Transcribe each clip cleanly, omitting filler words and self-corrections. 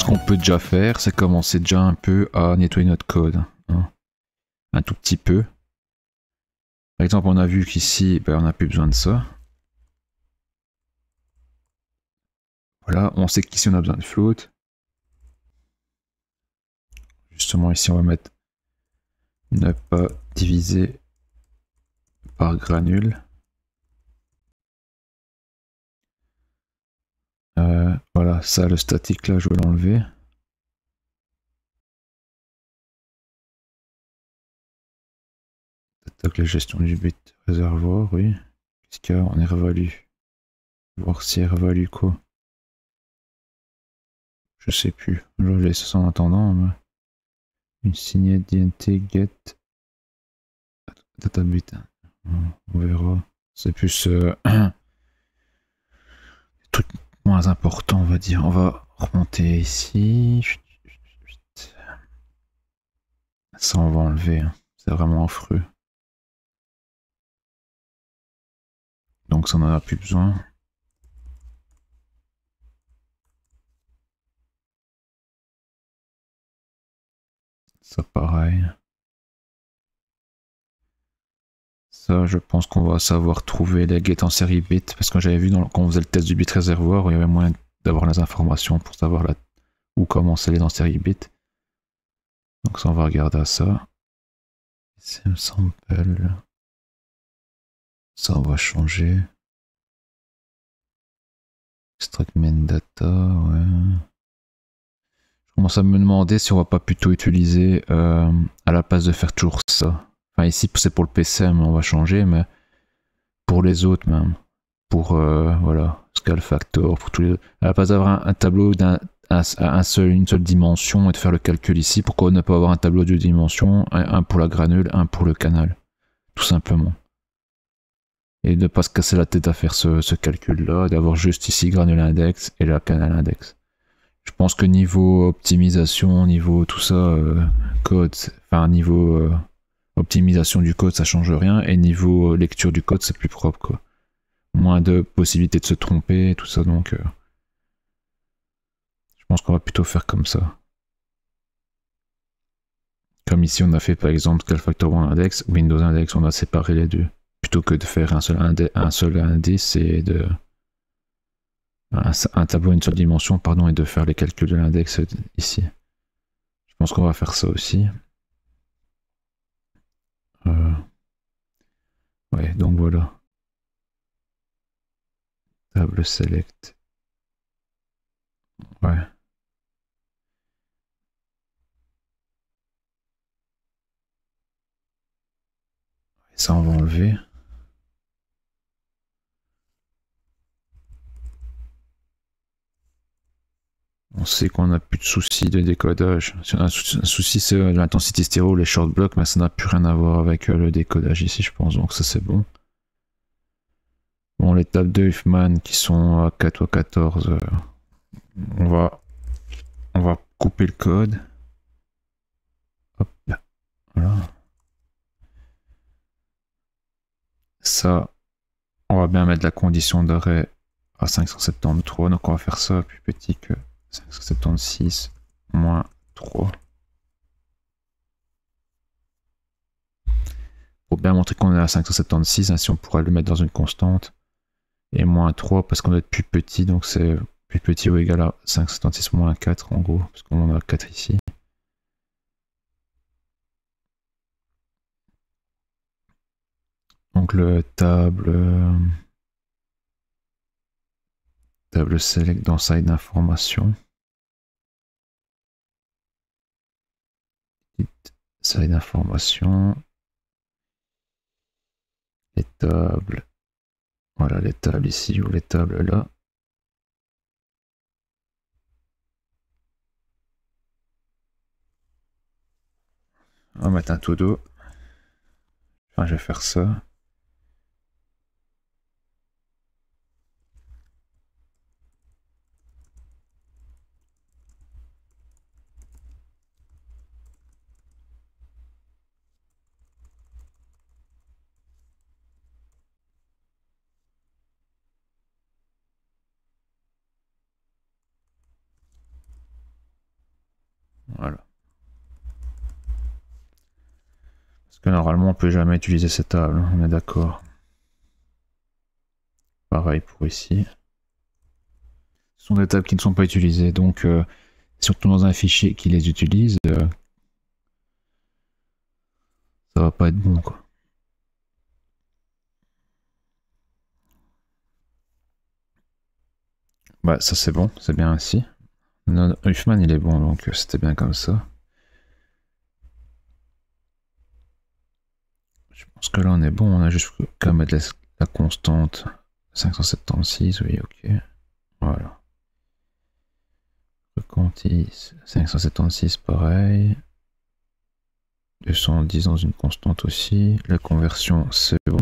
qu'on peut déjà faire, c'est commencer déjà un peu à nettoyer notre code. Hein. Un tout petit peu. Par exemple, on a vu qu'ici, ben, on n'a plus besoin de ça. Voilà, on sait qu'ici on a besoin de float. Justement, ici on va mettre ne pas diviser par granule. Voilà, ça, le statique là, je vais l'enlever. Attaque la gestion du bit réservoir, oui. Qu'est-ce qu'il y a? On est revalu. Voir si est revalu quoi. Je sais plus. Je laisse ça en attendant. Mais... une signée d'INT get data bit. On verra. C'est plus truc moins important, on va dire. On va remonter ici. Ça, on va enlever. Hein. C'est vraiment affreux. Donc ça, on n'en a plus besoin. Ça, pareil. Ça, je pense qu'on va savoir trouver les get en série bit. Parce que j'avais vu quand on faisait le test du bit réservoir, il y avait moyen d'avoir les informations pour savoir où commencer les en série bit. Donc ça, on va regarder à ça. SM sample. Ça, on va changer. Extract main data, ouais. Je commence à me demander si on va pas plutôt utiliser à la place de faire toujours ça. Enfin ici c'est pour le PCM, on va changer, mais pour les autres même. Pour voilà, scale factor, pour tous les... À la place d'avoir un tableau une seule dimension et de faire le calcul ici, pourquoi ne pas avoir un tableau de 2 dimensions, un pour la granule, un pour le canal. Tout simplement. Et de ne pas se casser la tête à faire ce calcul-là, d'avoir juste ici granule index et là canal index. Je pense que niveau optimisation, niveau tout ça, code, enfin niveau optimisation du code, ça change rien, et niveau lecture du code, c'est plus propre quoi. Moins de possibilités de se tromper, tout ça, donc je pense qu'on va plutôt faire comme ça. Comme ici, on a fait par exemple Scale Factor One Index, Windows Index, on a séparé les deux. Plutôt que de faire un seul indice et de... un tableau, une seule dimension, pardon, et de faire les calculs de l'index ici. Je pense qu'on va faire ça aussi. Ouais, donc voilà. Table select. Ouais. Et ça, on va enlever. On sait qu'on n'a plus de soucis de décodage. Si on a un souci, c'est l'intensité stéréo, les short blocks, mais ça n'a plus rien à voir avec le décodage ici, je pense. Donc ça, c'est bon. Bon, les tables de Huffman qui sont à 4 ou 14, on va couper le code. Hop, voilà. Ça, on va bien mettre la condition d'arrêt à 573, donc on va faire ça plus petit que 576 moins 3. Pour bien montrer qu'on est à 576, hein, si on pourrait le mettre dans une constante. Et moins 3 parce qu'on doit être plus petit, donc c'est plus petit ou égal à 576 moins 4 en gros, parce qu'on en a 4 ici. Donc le table select dans side d'information. Side d'information. Les tables. Voilà les tables ici ou les tables là. On va mettre un tout d'eau. Enfin, je vais faire ça. Voilà. Parce que normalement, on peut jamais utiliser cette table, on est d'accord. Pareil pour ici. Ce sont des tables qui ne sont pas utilisées, donc si on tourne dans un fichier qui les utilise, ça va pas être bon, quoi. Bah ça c'est bon, c'est bien ainsi. Non, Huffman il est bon, donc c'était bien comme ça. Je pense que là on est bon, on a juste qu'à mettre la constante 576, oui ok. Voilà. Recontis 576 pareil. 210 dans une constante aussi. La conversion c'est bon.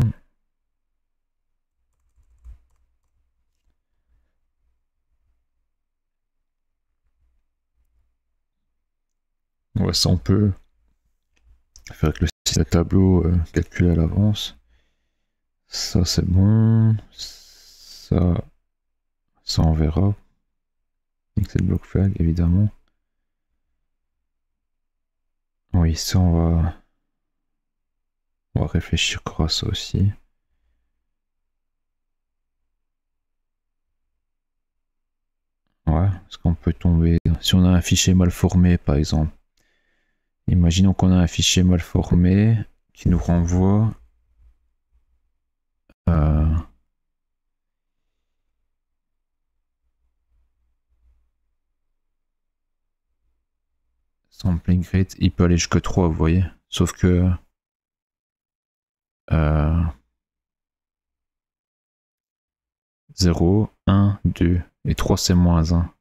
Ouais, ça on peut faire avec le tableau calculé à l'avance. Ça c'est bon. Ça on verra. C'est le block flag évidemment. Oui, ça on va réfléchir à ça aussi. Ouais, parce qu'on peut tomber. Si on a un fichier mal formé par exemple. Imaginons qu'on a un fichier mal formé qui nous renvoie sampling rate, il peut aller jusqu'à 3, vous voyez. Sauf que 0, 1, 2 et 3 c'est moins 1.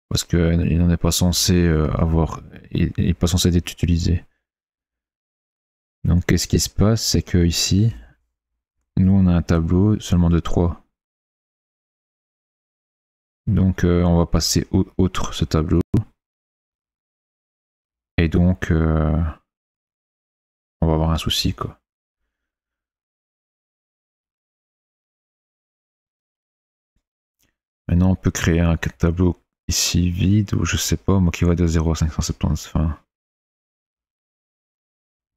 Parce qu'il n'en est pas censé avoir. Il n'est pas censé être utilisé. Donc qu'est-ce qui se passe, c'est que ici, nous on a un tableau seulement de 3. Donc on va passer outre ce tableau. Et donc on va avoir un souci quoi. Maintenant on peut créer un tableau ici vide ou je sais pas, moi qui va de 0 à 570. Enfin,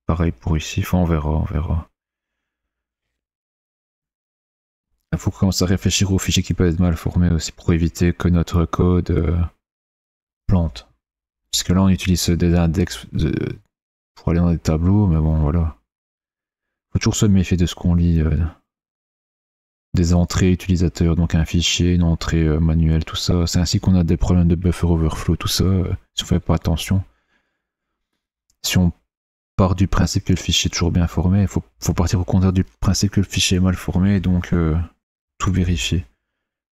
pareil pour ici, enfin on verra, on verra. Il faut commencer à réfléchir aux fichiers qui peuvent être mal formés aussi pour éviter que notre code plante. Puisque là on utilise des index pour aller dans des tableaux, mais bon voilà. Faut toujours se méfier de ce qu'on lit. Des entrées utilisateurs, donc un fichier, une entrée manuelle, tout ça. C'est ainsi qu'on a des problèmes de buffer overflow, tout ça, si on fait pas attention. Si on part du principe que le fichier est toujours bien formé, il faut partir au contraire du principe que le fichier est mal formé, donc tout vérifier.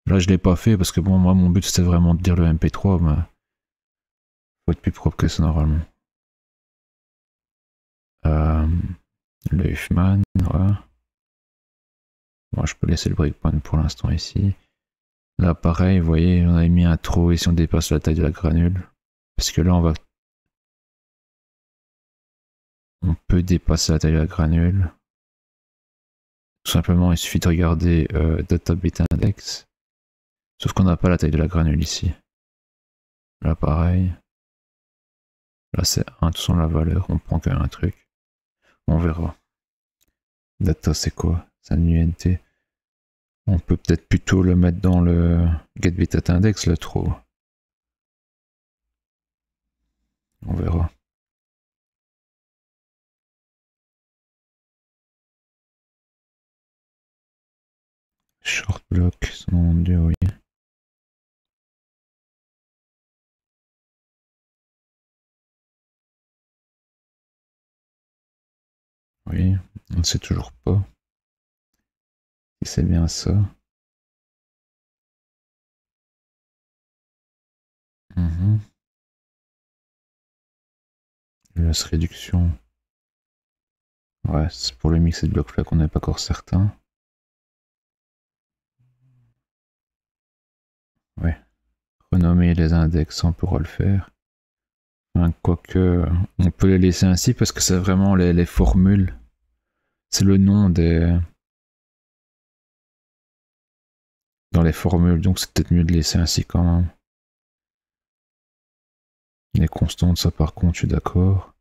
Là je l'ai pas fait parce que bon, moi mon but c'était vraiment de dire le MP3, mais faut être plus propre que ça normalement. Le Huffman, ouais. Moi je peux laisser le breakpoint pour l'instant ici. Là pareil, vous voyez, on avait mis un trop et si on dépasse la taille de la granule, parce que là on peut dépasser la taille de la granule. Tout simplement, il suffit de regarder data bit index, sauf qu'on n'a pas la taille de la granule ici. Là pareil. Là c'est 1, tout sans la valeur, on prend qu'un truc. On verra. Data c'est quoi? C'est un UNT. On peut peut-être plutôt le mettre dans le get bit index, le trop. On verra. Short block, 192, oui. Oui, on ne sait toujours pas si c'est bien ça. Loss réduction. Ouais, c'est pour le mix et le bloc flag qu'on n'est pas encore certain. Ouais. Renommer les index, on pourra le faire. Enfin, quoique, on peut les laisser ainsi parce que c'est vraiment les formules. C'est le nom des... dans les formules, donc c'est peut-être mieux de laisser ainsi quand même. Les constantes, ça par contre, je suis d'accord.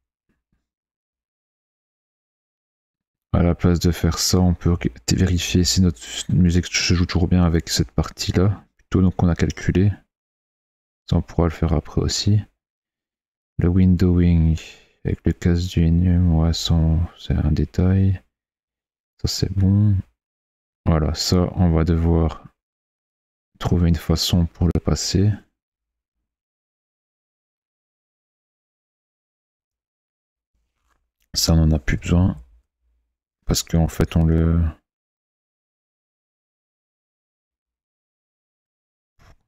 À la place de faire ça, on peut vérifier si notre musique se joue toujours bien avec cette partie-là, plutôt donc qu'on a calculé. Ça, on pourra le faire après aussi. Le windowing avec le casse du enum, ouais, c'est un détail. Ça, c'est bon. Voilà, ça, on va devoir trouver une façon pour le passer. Ça, on n'en a plus besoin. Parce qu'en fait, on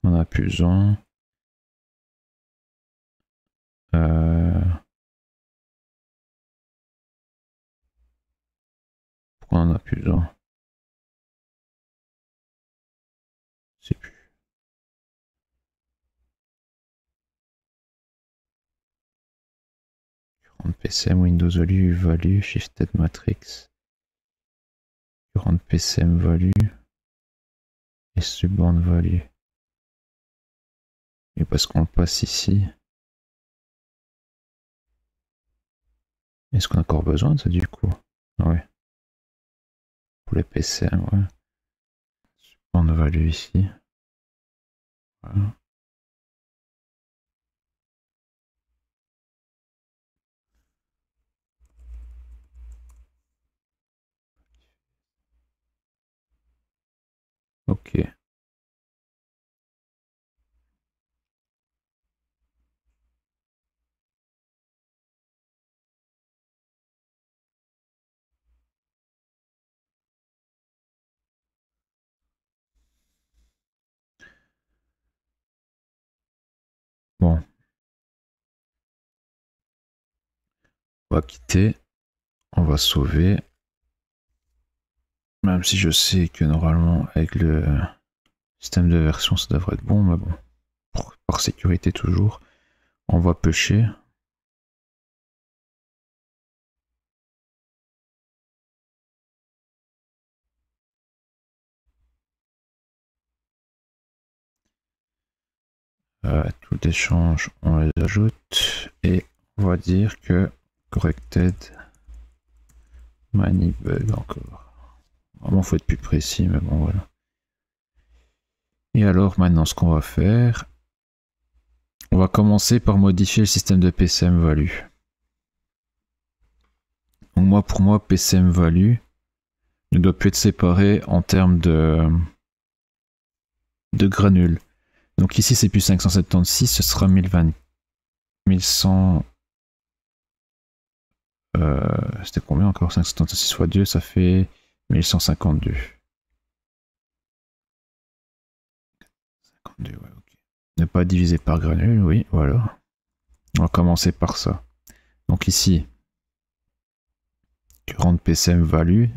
en a plus besoin. Pourquoi on en a plus besoin? Je sais plus. Current PCM, Windows Value, Value, Shifted Matrix. Current PCM Value. Et Subband Value. Et parce qu'on le passe ici. Est-ce qu'on a encore besoin de ça du coup? Ouais. Pour les PCM, ouais. Subband Value ici. Voilà. Ok. Bon. On va quitter. On va sauver. Même si je sais que normalement avec le système de version ça devrait être bon, mais bon. Par sécurité toujours. On va pêcher. Tout échange, on les ajoute. Et on va dire que corrected many bug encore. Vraiment faut être plus précis, mais bon voilà. Et alors maintenant ce qu'on va faire, on va commencer par modifier le système de PCM value. Donc pour moi PCM value ne doit plus être séparé en termes de granules. Donc ici c'est plus 576, ce sera 1020, 1100. C'était combien encore? 576 x 2, ça fait 1152. 52, ouais, ok. Ne pas diviser par granule, oui, voilà. On va commencer par ça. Donc ici, current PCM value,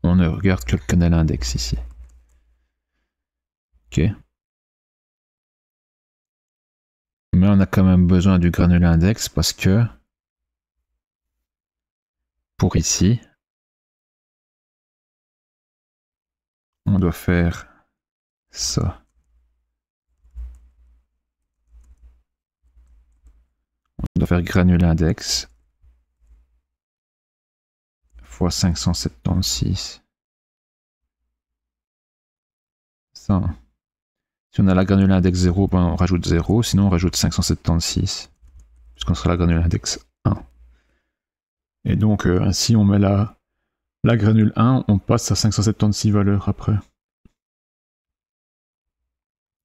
on ne regarde que le canal index ici. Ok. Mais on a quand même besoin du granule index parce que pour ici, on doit faire ça. On doit faire granule index fois 576. Ça. Si on a la granule index 0, ben on rajoute 0, sinon on rajoute 576, puisqu'on sera la granule index 1. Et donc ainsi on met la granule 1, on passe à 576 valeurs après.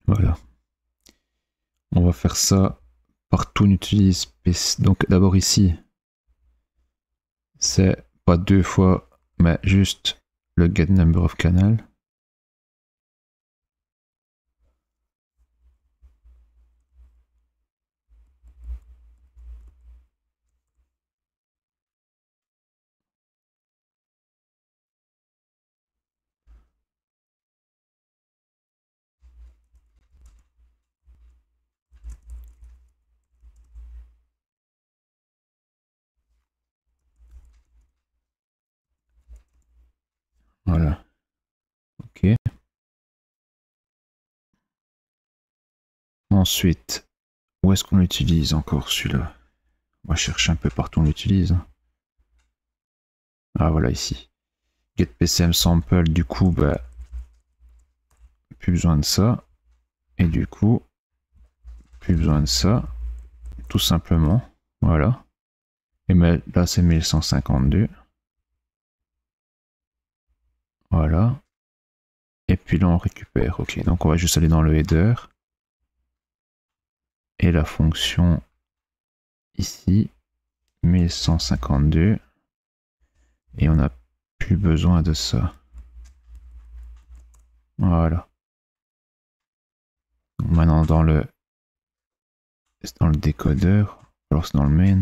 Voilà. On va faire ça partout, on utilise PC. Donc d'abord ici, c'est pas 2 fois, mais juste le get number of canal. Ensuite, où est-ce qu'on l'utilise encore celui-là? On va chercher un peu partout, on l'utilise. Ah voilà, ici. Get PCM sample, du coup, bah, plus besoin de ça. Et du coup, plus besoin de ça. Tout simplement. Voilà. Et mais là, c'est 1152. Voilà. Et puis là, on récupère. Ok, donc on va juste aller dans le header. Et la fonction ici, 1152. Et on n'a plus besoin de ça. Voilà. Donc maintenant, dans le décodeur, alors c'est dans le main.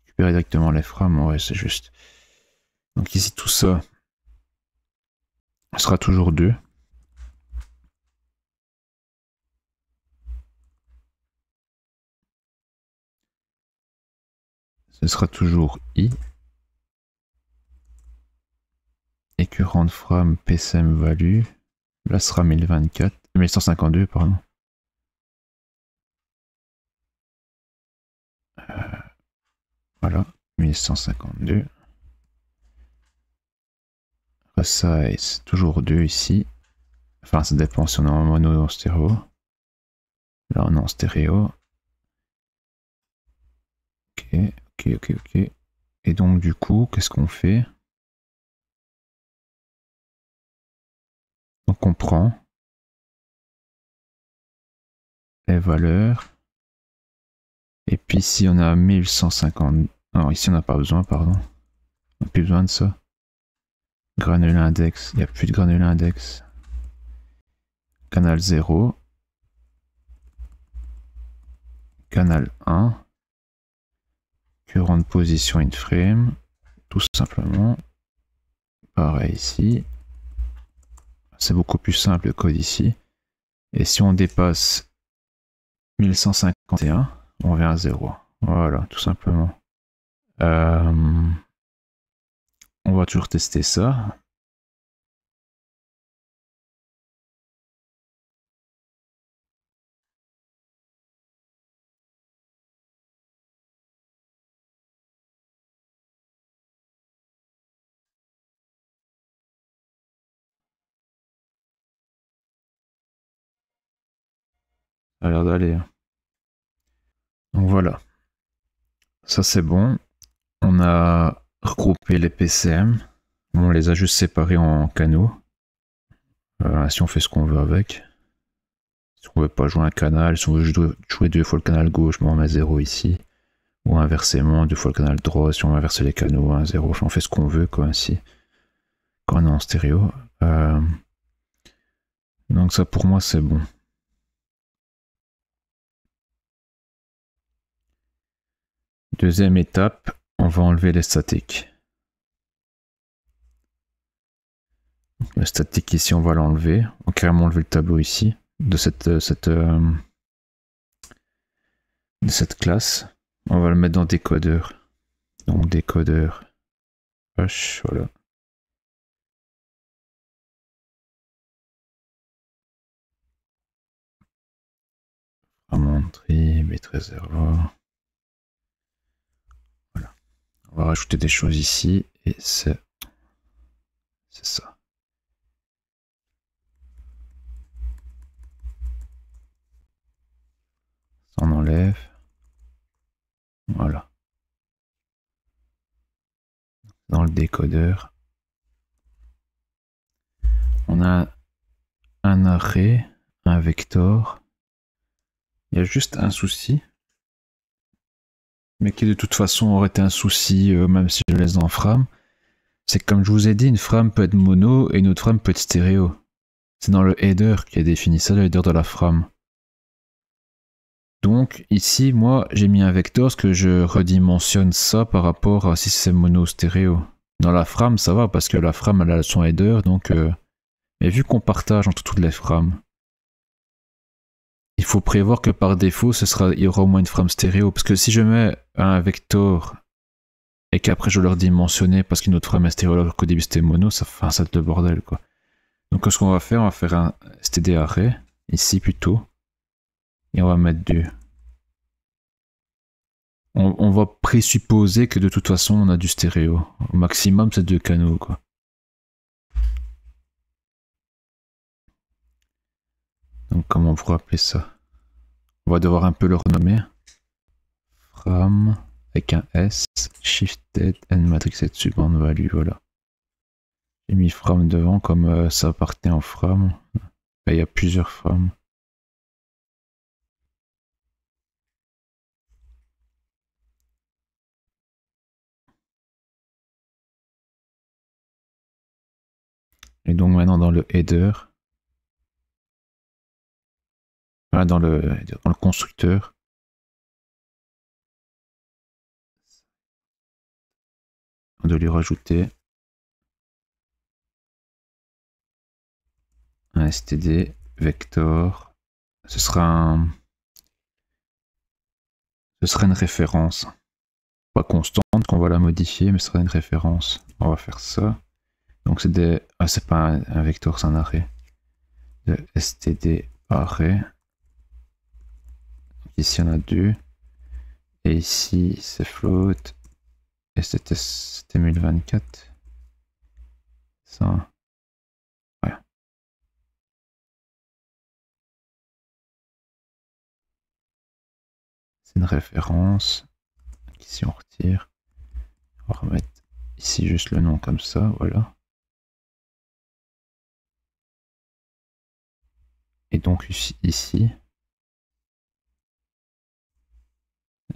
Récupérer directement les frames, ouais, c'est juste. Donc ici, tout ça sera toujours 2. Ce sera toujours i. Et current frame PCM value. Là, ce sera 1024. 1152, pardon. Voilà, 1152. Resize, toujours 2 ici. Enfin, ça dépend si on est en mono ou en stéréo. Là, on est en stéréo. Ok. Et donc, du coup, qu'est-ce qu'on fait? Donc, on prend les valeurs. Et puis, ici, on a 1150. Non, ici, on n'a pas besoin, pardon. On n'a plus besoin de ça. Granule index. Il n'y a plus de granule index. Canal 0. Canal 1. Current position in frame. Tout simplement. Pareil ici. C'est beaucoup plus simple le code ici. Et si on dépasse 1151, on vient à 0. Voilà, tout simplement. On va toujours tester ça. Ça a l'air d'aller. Donc voilà. Ça c'est bon. On a regroupé les PCM. On les a juste séparés en canaux. Si on fait ce qu'on veut avec. Si on veut pas jouer un canal, si on veut jouer 2 fois le canal gauche, on met 0 ici. Ou inversement, 2 fois le canal droit, si on inverse les canaux, 1, 0. Enfin, on fait ce qu'on veut quoi ainsi. Quand on est en stéréo. Donc ça pour moi c'est bon. Deuxième étape, on va enlever les statiques. Le statique ici, on va l'enlever. On va carrément enlever le tableau ici de cette classe. On va le mettre dans décodeur. Donc décodeur H, voilà. Montré, B13R. Voilà. On va rajouter des choses ici et c'est ça. Ça on enlève. Voilà. Dans le décodeur, on a un array, un vector. Il y a juste un souci, mais qui de toute façon aurait été un souci même si je le laisse dans frame. C'est que comme je vous ai dit, une frame peut être mono et une autre frame peut être stéréo. C'est dans le header qui est défini ça, le header de la frame. Donc ici, moi, j'ai mis un vecteur parce que je redimensionne ça par rapport à si c'est mono ou stéréo. Dans la frame, ça va parce que la frame elle a son header, donc. Mais vu qu'on partage entre toutes les frames, il faut prévoir que par défaut, il y aura au moins une frame stéréo. Parce que si je mets un vecteur et qu'après je leur dimensionner parce qu'une autre frame est stéréo alors qu'au début c'était mono, ça fait un sale bordel quoi. Donc ce qu'on va faire un std array, ici plutôt. Et on va mettre du... On va présupposer que de toute façon on a du stéréo. Au maximum c'est 2 canaux quoi. Donc comment on pourrait appeler ça? On va devoir un peu le renommer. From avec un S, shifted and matrixed sub en value, voilà. J'ai mis from devant comme ça appartient en from. Il y a plusieurs from. Et donc maintenant dans le header, voilà, dans le constructeur, on doit lui rajouter un std vector. Ce sera une référence, pas constante qu'on va la modifier, mais ce sera une référence. On va faire ça. Donc c'est des, ah, c'est pas un vecteur, c'est un array. De std array. Donc ici on a 2. Et ici c'est float. Et c'était 1024. Ça. Ouais. C'est une référence. Donc ici on retire. On va remettre ici juste le nom comme ça, voilà. Et donc ici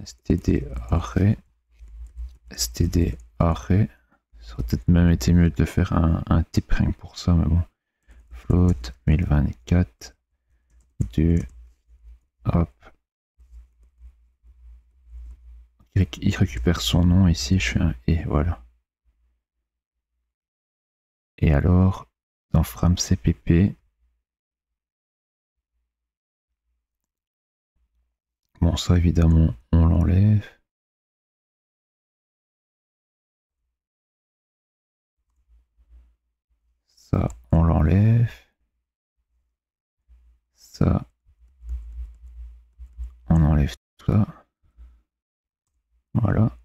std array, std array. Ça aurait peut-être même été mieux de faire un type rien que pour ça, mais bon. Float 1024 du hop. Il récupère son nom ici, je fais un et, voilà. Et alors, dans from cpp, bon ça évidemment on l'enlève. Ça on l'enlève. Ça on enlève tout ça. Voilà.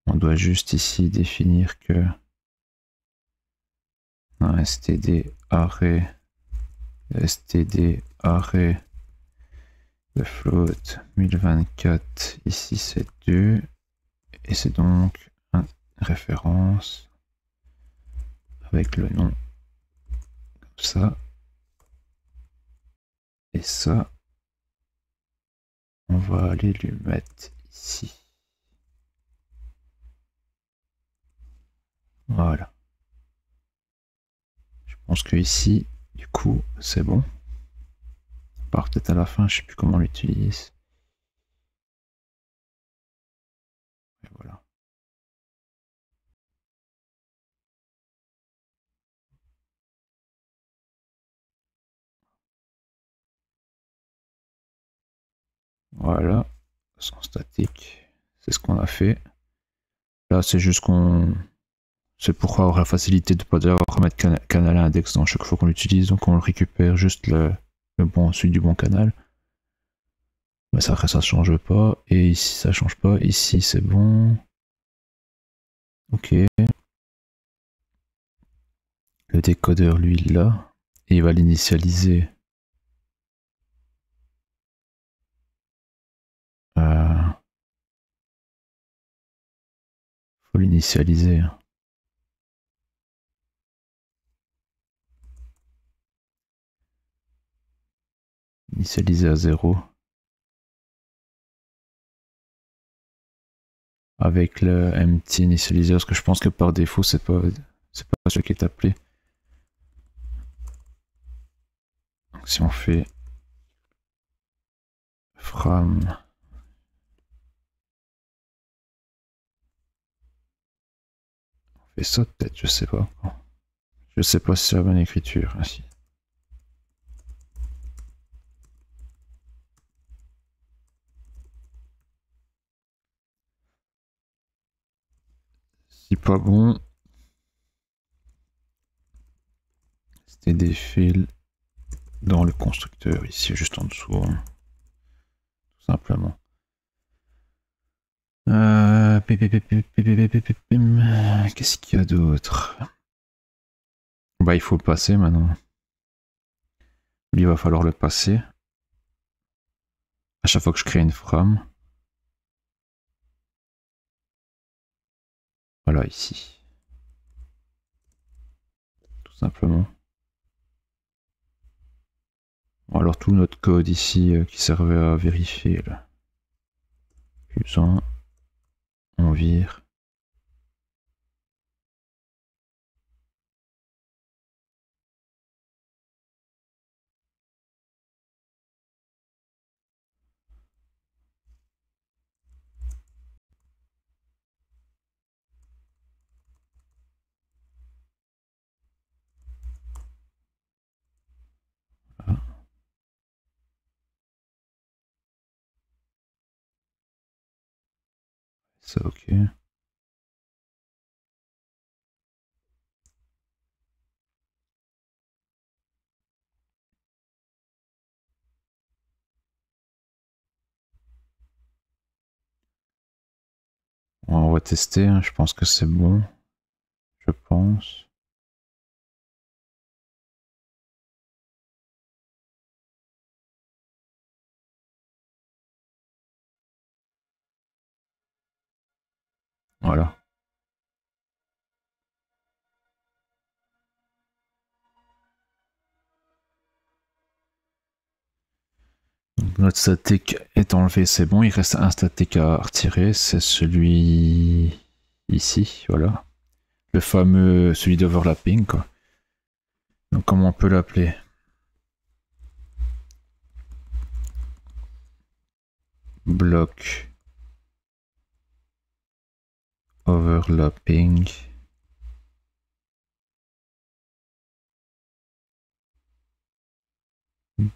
On doit juste ici définir que un std array de float 1024, ici c'est 2, et c'est donc une référence avec le nom comme ça, et ça on va aller lui mettre ici. Voilà. Je pense que ici, du coup, c'est bon. À part peut-être à la fin, je sais plus comment on l'utilise. Et voilà. Voilà. Sans statique. C'est ce qu'on a fait. Là, c'est juste qu'on... C'est pour avoir la facilité de ne pas devoir remettre canal à index dans chaque fois qu'on l'utilise. Donc on le récupère juste celui du bon canal. Mais ça change pas. Et ici, ça change pas. Ici, c'est bon. Ok. Le décodeur, lui, là. Et il va l'initialiser. Faut l'initialiser. Initialiser à 0. Avec le empty initializer, parce que je pense que par défaut, c'est pas ce qui est appelé. Donc si on fait from on fait ça peut-être, je sais pas. Je sais pas si c'est la bonne écriture. Ainsi. Si pas bon, c'était des fils dans le constructeur ici juste en dessous. simplement. Qu'est-ce qu'il y a d'autre? Bah, il faut le passer maintenant. Lui, il va falloir le passer. À chaque fois que je crée une frame. Voilà, ici. Tout simplement. Alors tout notre code ici qui servait à vérifier. Là. Plus besoin. On vire. Voilà. Ça, ok. On va tester, hein. Je pense que c'est bon. Je pense. Voilà. Donc notre statique est enlevé, c'est bon. Il reste un statique à retirer, c'est celui ici, voilà. Le fameux, celui d'overlapping, quoi. Donc comment on peut l'appeler? Block overlapping.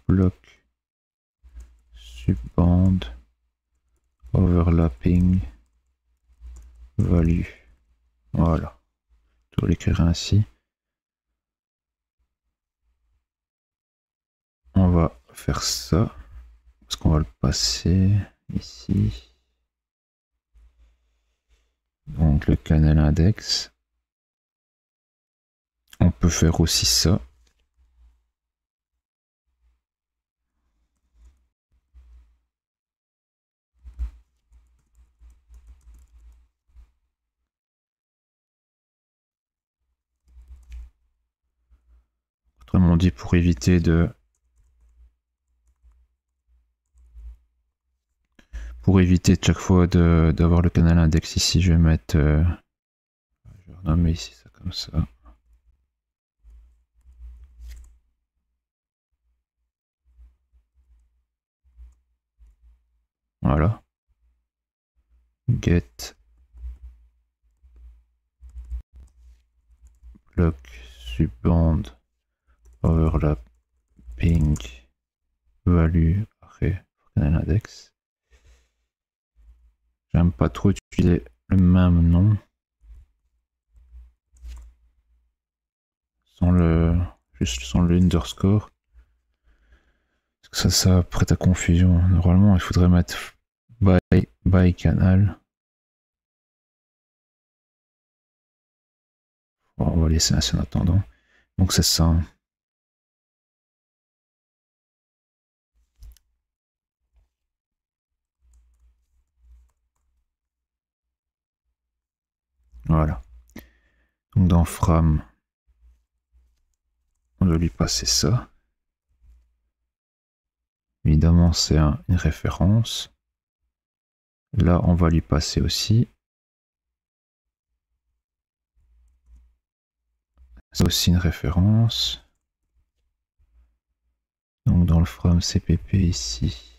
Block subband overlapping value. Voilà. Je dois l'écrire ainsi. On va faire ça. Parce qu'on va le passer ici. Donc le canal index. On peut faire aussi ça. Autrement dit, pour éviter de chaque fois d'avoir le canal index ici, je vais mettre je vais renommer ici ça comme ça. Voilà. Get block subband overlapping value array canal index. J'aime pas trop utiliser le même nom juste sans le underscore. Parce que ça prête à confusion. Normalement, il faudrait mettre by canal. Bon, on va laisser ainsi en attendant. Donc c'est ça. Voilà. Donc dans Fram, on doit lui passer ça. Évidemment, c'est une référence. Là, on va lui passer aussi. C'est aussi une référence. Donc dans le From CPP ici.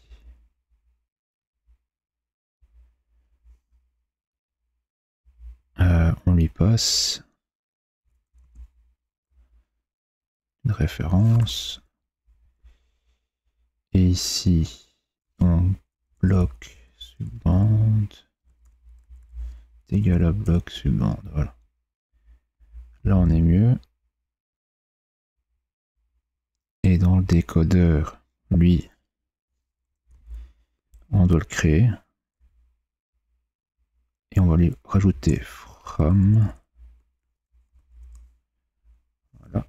On lui passe une référence. Et ici, on bloc subband est égal à bloc subband. Voilà. Là, on est mieux. Et dans le décodeur, lui, On doit le créer. Et on va lui rajouter from. Voilà.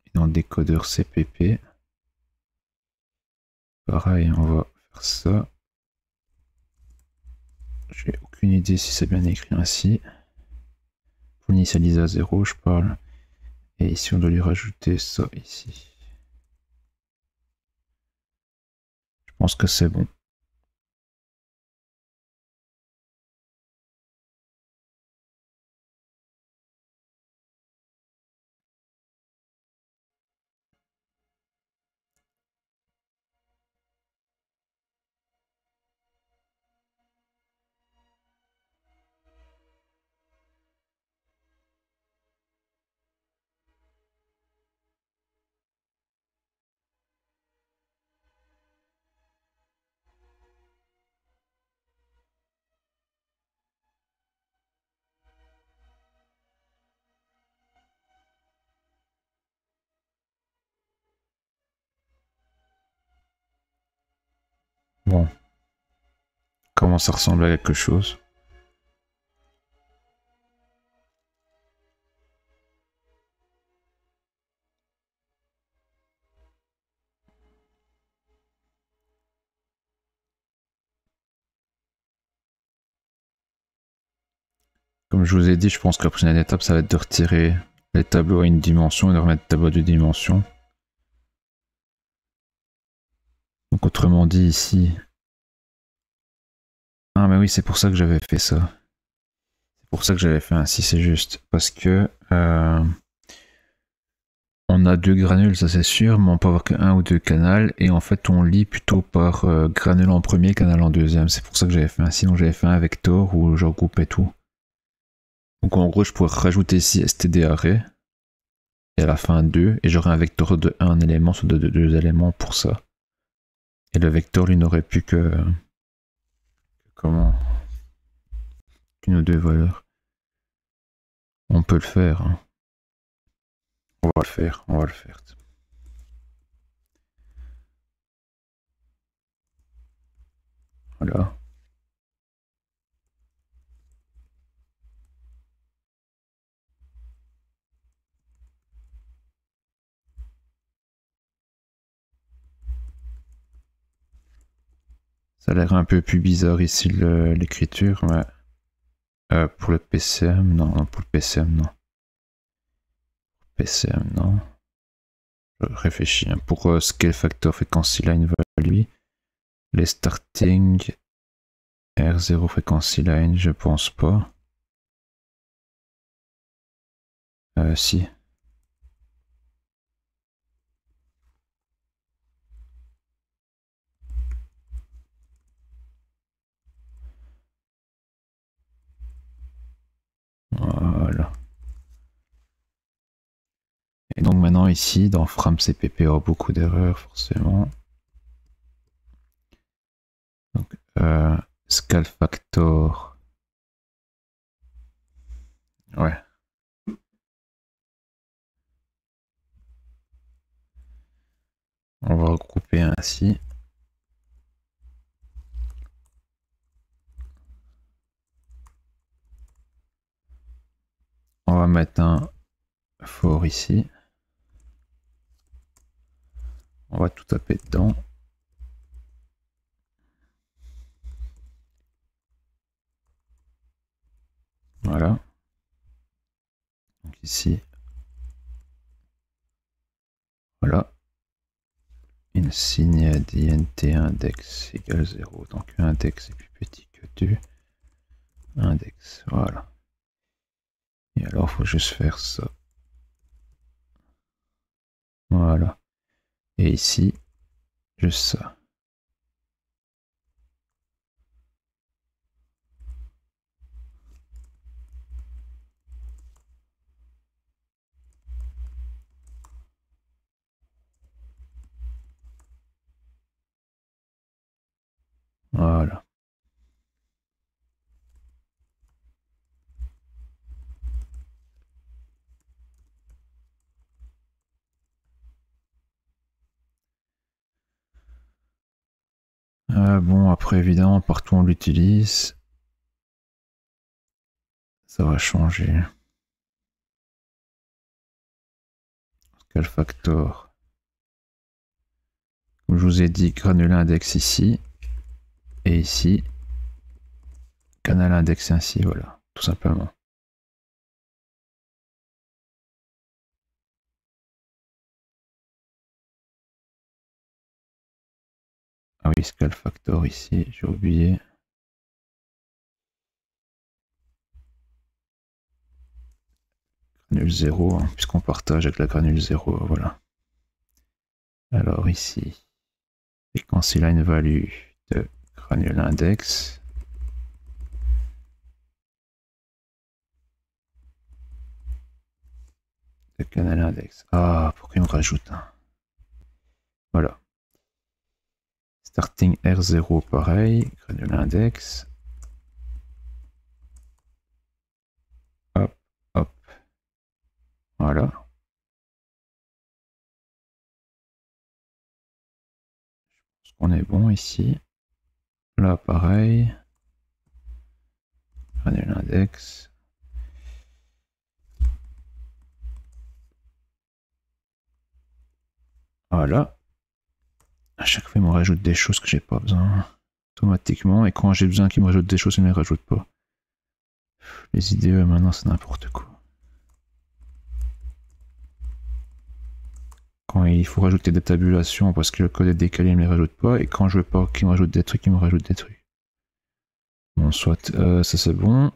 Et dans le décodeur CPP, pareil, on va faire ça. J'ai aucune idée si c'est bien écrit ainsi. Pour l'initialiser à 0, je parle. Et ici, on doit lui rajouter ça ici. Je pense que c'est bon. Bon. Comment ça ressemble à quelque chose. Comme je vous ai dit, je pense que la prochaine étape, ça va être de retirer les tableaux à une dimension et de remettre les tableaux à deux dimensions. Donc autrement dit ici... Ah mais oui, c'est pour ça que j'avais fait ça. C'est pour ça que j'avais fait ainsi, c'est juste. Parce que... on a deux granules, ça c'est sûr, mais on peut avoir qu'un ou deux canals. Et en fait, on lit plutôt par granule en premier, canal en deuxième. C'est pour ça que j'avais fait ainsi. Donc j'avais fait un vecteur où je regroupais tout. Donc en gros, je pourrais rajouter ici stdarray. Et à la fin 2, et j'aurai un vecteur de 1 élément sur de 2 éléments pour ça. Et le vecteur, lui, n'aurait plus que... Comment? Qu'une ou deux valeurs. On peut le faire. Hein. On va le faire, on va le faire. Voilà. Ça a l'air un peu plus bizarre ici l'écriture, mais... pour le PCM, non, non, pour le PCM, non. PCM, non. Je réfléchis. Hein. Pour scale factor frequency line value, les starting R0 frequency line, je pense pas. Si. Voilà. Et donc maintenant ici, dans Fram CPP, il y aura beaucoup d'erreurs forcément. Donc, scale factor. Ouais. On va regrouper ainsi. On va mettre un for ici. On va tout taper dedans. Voilà. Donc ici. Voilà. Insigne d'int index égale 0. Donc index est plus petit que 2. Index. Voilà. Et alors, il faut juste faire ça. Voilà. Et ici, juste ça. Voilà. Bon, après, évidemment, partout on l'utilise. Ça va changer. Scale factor. Comme je vous ai dit, granule index ici. Et ici. Canal index ainsi, voilà. Tout simplement. Ah oui, scale factor ici, j'ai oublié. Granule 0, hein, puisqu'on partage avec la granule 0, voilà. Alors ici, et quand il a une value de granule index, de canal index. Ah, pourquoi il me rajoute un? Voilà. Starting R0, pareil, granule index. Hop, hop. Voilà. Je pense qu'on est bon ici. Là, pareil. Granule index. Voilà. À chaque fois, il me rajoute des choses que j'ai pas besoin automatiquement. Et quand j'ai besoin qu'il me rajoute des choses, il ne me les rajoute pas. Les IDE, maintenant, c'est n'importe quoi. Quand il faut rajouter des tabulations parce que le code est décalé, il ne me les rajoute pas. Et quand je veux pas qu'il me rajoute des trucs, il me rajoute des trucs. Bon, soit ça c'est bon.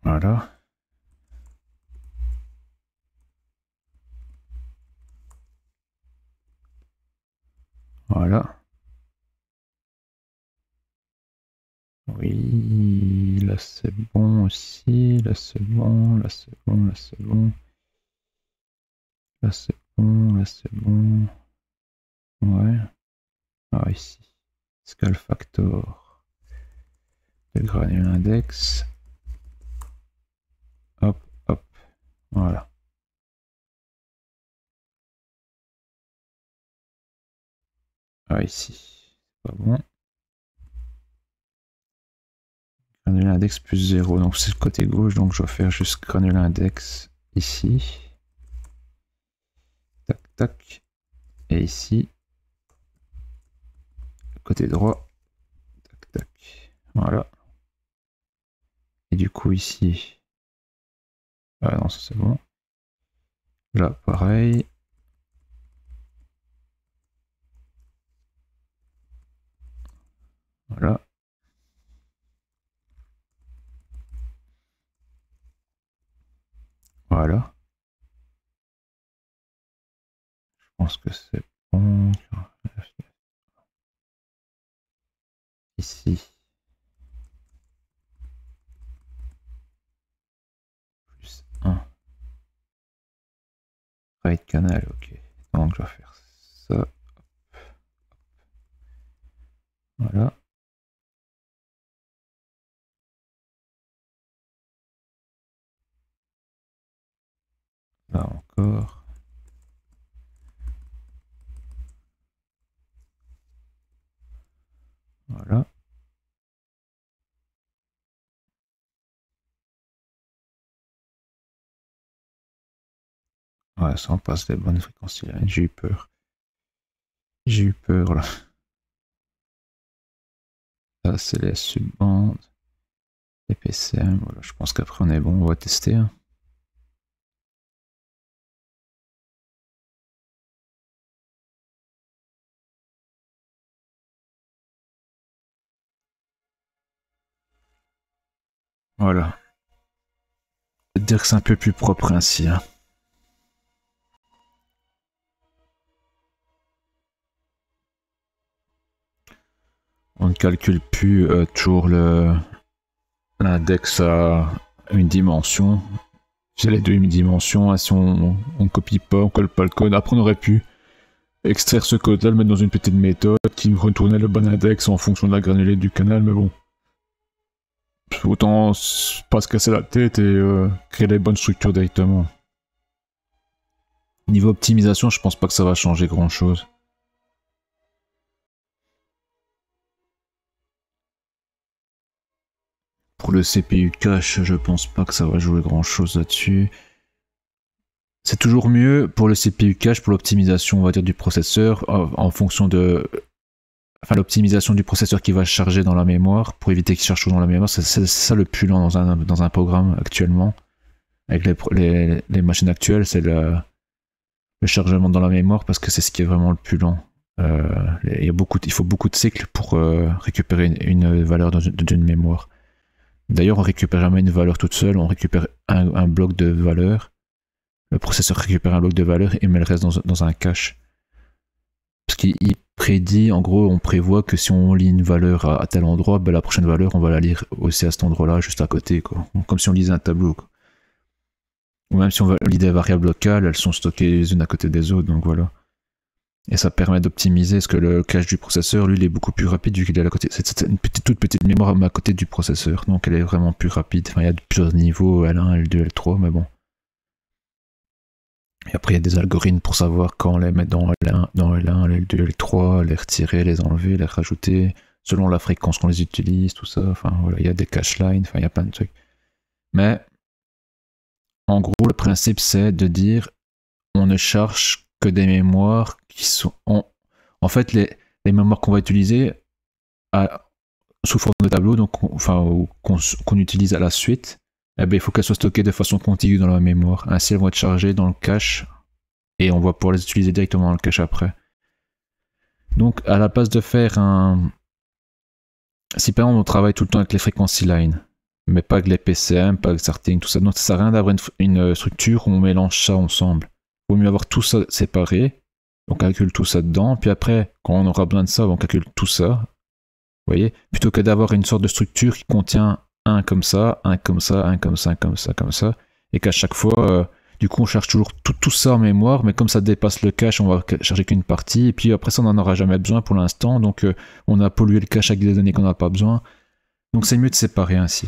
Voilà. Voilà. Oui, là c'est bon aussi. Là c'est bon, là c'est bon, là c'est bon. Là c'est bon, là c'est bon. Ouais. Ah, ici. Scale factor. De granule index. Hop, hop. Voilà. Ah, ici. Pas bon. Granule index plus 0. Donc c'est le côté gauche. Donc je vais faire juste granule index ici. Tac, tac. Et ici. Côté droit. Tac, tac. Voilà. Et du coup ici. Ah non, ça c'est bon. Là, pareil. Voilà. Voilà. Je pense que c'est bon. Ici. Plus 1. Right canal, ok. Donc je vais faire ça. Voilà. Là encore. Voilà. Ouais, ça on passe des bonnes fréquences. J'ai eu peur. J'ai eu peur là. Là c'est les subbandes. Les PCM. Voilà, je pense qu'après on est bon. On va tester. Hein. Voilà. Je vais te dire que c'est un peu plus propre ainsi. Hein. On ne calcule plus toujours l'index à une dimension. J'ai les deux dimensions. Hein, si on ne copie pas, on colle pas le code. Après, on aurait pu extraire ce code-là, le mettre dans une petite méthode qui retournait le bon index en fonction de la granulée du canal. Mais bon, autant pas se casser la tête et créer les bonnes structures directement. Niveau optimisation, je pense pas que ça va changer grand chose. Pour le CPU cache, je pense pas que ça va jouer grand chose là-dessus. C'est toujours mieux pour le CPU cache, pour l'optimisation, on va dire, du processeur, en fonction de... Enfin, l'optimisation du processeur qui va charger dans la mémoire, pour éviter qu'il charge trop dans la mémoire, c'est ça le plus lent dans un programme actuellement. Avec les machines actuelles, c'est le chargement dans la mémoire, parce que c'est ce qui est vraiment le plus lent. Il faut beaucoup de cycles pour récupérer une valeur d'une mémoire. D'ailleurs, on récupère jamais une valeur toute seule, on récupère un bloc de valeur. Le processeur récupère un bloc de valeur et met le reste dans un cache. Parce qu'il prédit, en gros, on prévoit que si on lit une valeur à tel endroit, ben la prochaine valeur, on va la lire aussi à cet endroit-là, juste à côté, quoi. Comme si on lisait un tableau, quoi. Ou même si on lit des variables locales, elles sont stockées les unes à côté des autres, donc voilà. Et ça permet d'optimiser, parce que le cache du processeur, lui, il est beaucoup plus rapide vu qu'il est à côté. C'est une toute petite mémoire à côté du processeur, donc elle est vraiment plus rapide. Enfin, il y a plusieurs niveaux, L1, L2, L3, mais bon. Et après, il y a des algorithmes pour savoir quand les mettre dans L1, L2, L3, les retirer, les enlever, les rajouter, selon la fréquence qu'on les utilise, tout ça. Enfin, voilà, il y a des cache lines, enfin, il y a plein de trucs. Mais, en gros, le principe, c'est de dire, on ne charge que des mémoires qui sont... En fait, les mémoires qu'on va utiliser sous forme de tableau, donc qu'on utilise à la suite, eh bien, il faut qu'elles soient stockées de façon continue dans la mémoire. Ainsi, elles vont être chargées dans le cache et on va pouvoir les utiliser directement dans le cache après. Donc, à la place de faire un... Si par exemple on travaille tout le temps avec les frequency lines, mais pas avec les PCM, pas avec Sarting, tout ça, donc ça sert à rien d'avoir une structure où on mélange ça ensemble. Il vaut mieux avoir tout ça séparé, on calcule tout ça dedans, puis après, quand on aura besoin de ça, on calcule tout ça, vous voyez, plutôt que d'avoir une sorte de structure qui contient un comme ça, un comme ça, un comme ça, un comme ça, comme ça, et qu'à chaque fois, du coup, on charge toujours tout ça en mémoire, mais comme ça dépasse le cache, on va charger qu'une partie, et puis après ça, on n'en aura jamais besoin pour l'instant, donc on a pollué le cache avec des données qu'on n'a pas besoin, donc c'est mieux de séparer ainsi.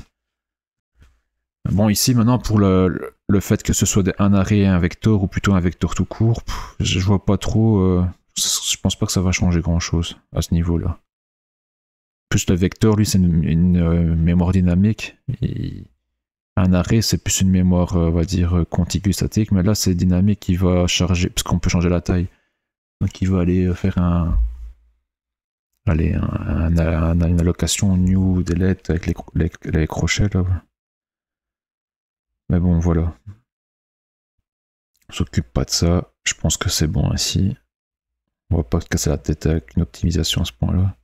Bon, ici, maintenant, pour le fait que ce soit un array et un vecteur, ou plutôt un vecteur tout court, je vois pas trop, je pense pas que ça va changer grand-chose à ce niveau-là. Plus le vecteur, lui, c'est une mémoire dynamique. Et un array, c'est plus une mémoire, on va dire, contiguë statique. Mais là, c'est dynamique qui va charger, parce qu'on peut changer la taille. Donc, il va aller faire une allocation new delete avec les crochets, là. Mais bon, voilà. On s'occupe pas de ça. Je pense que c'est bon ainsi. On va pas se casser la tête avec une optimisation à ce point-là.